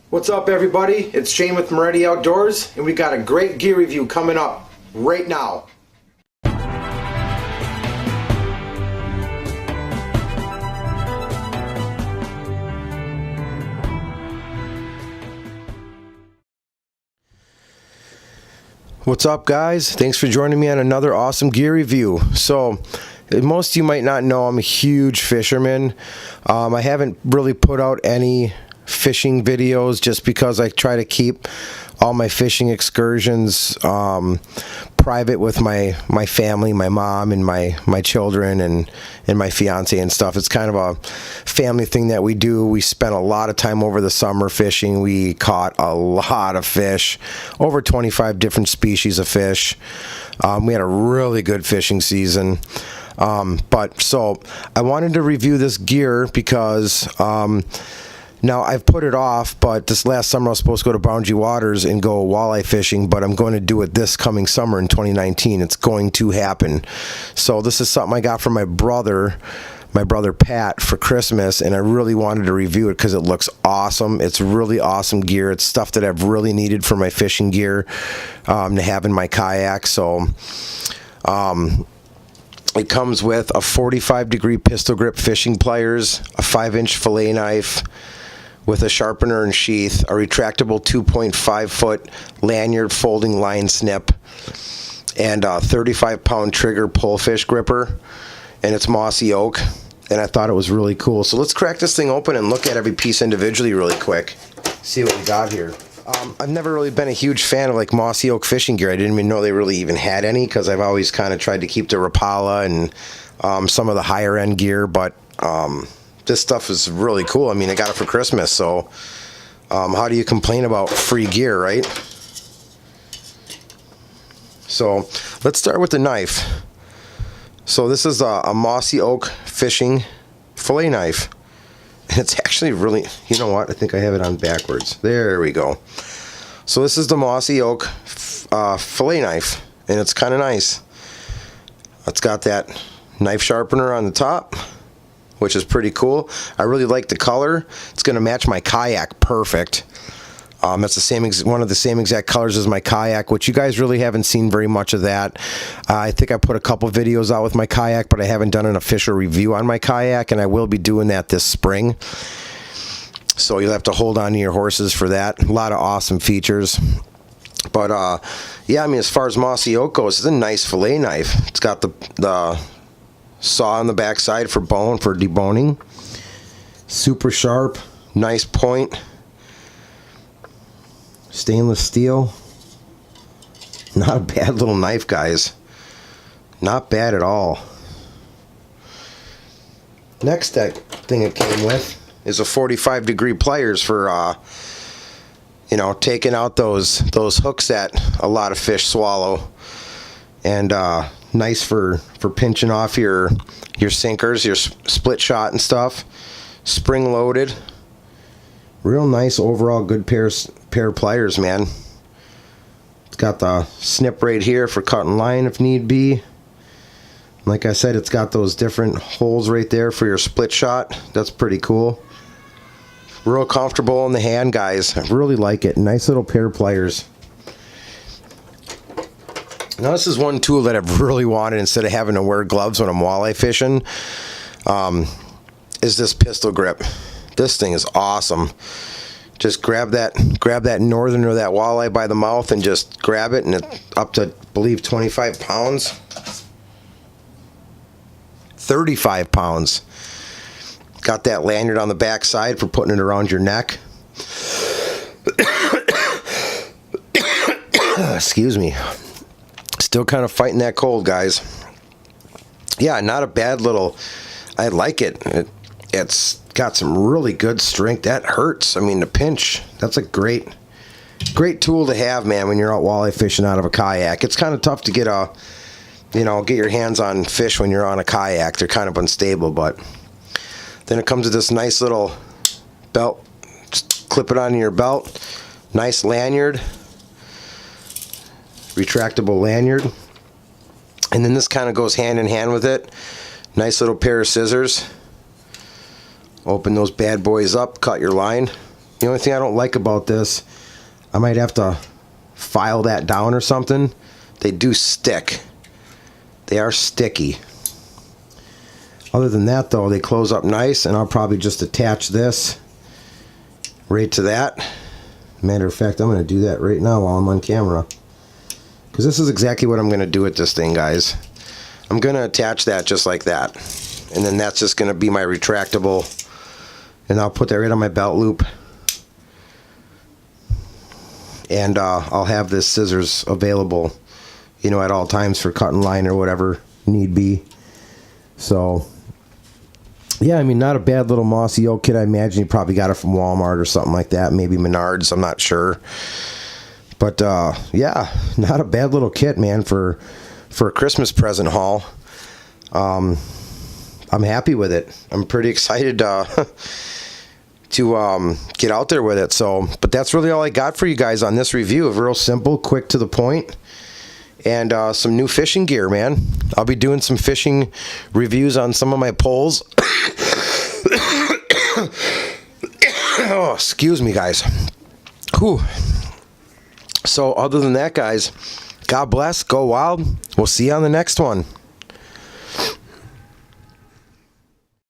What's up, everybody? It's Shane with Moretti Outdoors, and we got a great gear review coming up right now. What's up, guys? Thanks for joining me on another awesome gear review. So, most of you might not know I'm a huge fisherman. I haven't really put out any fishing videos just because I try to keep all my fishing excursions private with my family, my mom and my children and my fiance and stuff. It's kind of a family thing that we do. We spent a lot of time over the summer fishing. We caught a lot of fish, over 25 different species of fish. We had a really good fishing season. So I wanted to review this gear because now, I've put it off, but this last summer I was supposed to go to Boundary Waters and go walleye fishing, but I'm going to do it this coming summer in 2019. It's going to happen. So this is something I got from my brother Pat, for Christmas, and I really wanted to review it because it looks awesome. It's really awesome gear. It's stuff that I've really needed for my fishing gear to have in my kayak. So it comes with a 45-degree pistol grip fishing pliers, a 5-inch fillet knife with a sharpener and sheath, a retractable 2.5-foot lanyard folding line snip, and a 35-pound trigger pullfish gripper, and it's Mossy Oak, and I thought it was really cool. So let's crack this thing open and look at every piece individually really quick. See what we got here. I've never really been a huge fan of like Mossy Oak fishing gear. I didn't even know they really even had any because I've always kind of tried to keep the Rapala and some of the higher end gear, but this stuff is really cool. I mean, I got it for Christmas, so how do you complain about free gear, right? So let's start with the knife. So this is a Mossy Oak fishing fillet knife. And it's actually really, you know what? I think I have it on backwards. There we go. So this is the Mossy Oak fillet knife, and it's kind of nice. It's got that knife sharpener on the top, which is pretty cool. I really like the color. It's going to match my kayak perfect. It's the same one of the same exact colors as my kayak, which you guys really haven't seen very much of that. I think I put a couple videos out with my kayak, but I haven't done an official review on my kayak, and I will be doing that this spring. So you'll have to hold on to your horses for that. A lot of awesome features. But yeah, I mean, as far as Mossy Oak goes, it's a nice fillet knife. It's got the saw on the back side for deboning. Super sharp, nice point. Stainless steel. Not a bad little knife, guys. Not bad at all. Next thing it came with is a 45-degree pliers for you know, taking out those hooks that a lot of fish swallow, and nice for pinching off your sinkers, your split shot and stuff. Spring loaded. Real nice overall, good pair of pliers, man. It's got the snip right here for cutting line if need be. Like I said, it's got those different holes right there for your split shot. That's pretty cool. Real comfortable in the hand, guys. I really like it. Nice little pair of pliers. Now this is one tool that I've really wanted instead of having to wear gloves when I'm walleye fishing. Is this pistol grip. This thing is awesome. Just grab that northern or that walleye by the mouth and just grab it, and it's up to, I believe, 25 pounds. 35 pounds. Got that lanyard on the back side for putting it around your neck. Excuse me. Still kind of fighting that cold, guys. Yeah, not a bad little, I like it. It's got some really good strength. That hurts. I mean, the pinch, that's a great tool to have, man, when you're out walleye fishing out of a kayak. It's kind of tough to get your hands on fish when you're on a kayak. They're kind of unstable, but then it comes with this nice little belt. Just clip it onto your belt. Nice lanyard. retractable lanyard. And then this kind of goes hand in hand with it. Nice little pair of scissors. Open those bad boys up, cut your line. The only thing I don't like about this, I might have to file that down or something. They do stick. They are sticky. Other than that though, they close up nice, and I'll probably just attach this right to that. Matter of fact, I'm going to do that right now while I'm on camera, because this is exactly what I'm going to do with this thing, guys. I'm going to attach that just like that, and then that's just going to be my retractable, and I'll put that right on my belt loop, and I'll have this scissors available, you know, at all times for cutting line or whatever need be. So yeah, I mean, not a bad little Mossy Oak kit. I imagine you probably got it from Walmart or something like that, maybe Menards, I'm not sure. But yeah, not a bad little kit, man, for a Christmas present haul. I'm happy with it. I'm pretty excited to get out there with it. So, but that's really all I got for you guys on this review. Real simple, quick to the point, and some new fishing gear, man. I'll be doing some fishing reviews on some of my poles. Oh, excuse me, guys. Whew. So other than that, guys, God bless, go wild. We'll see you on the next one.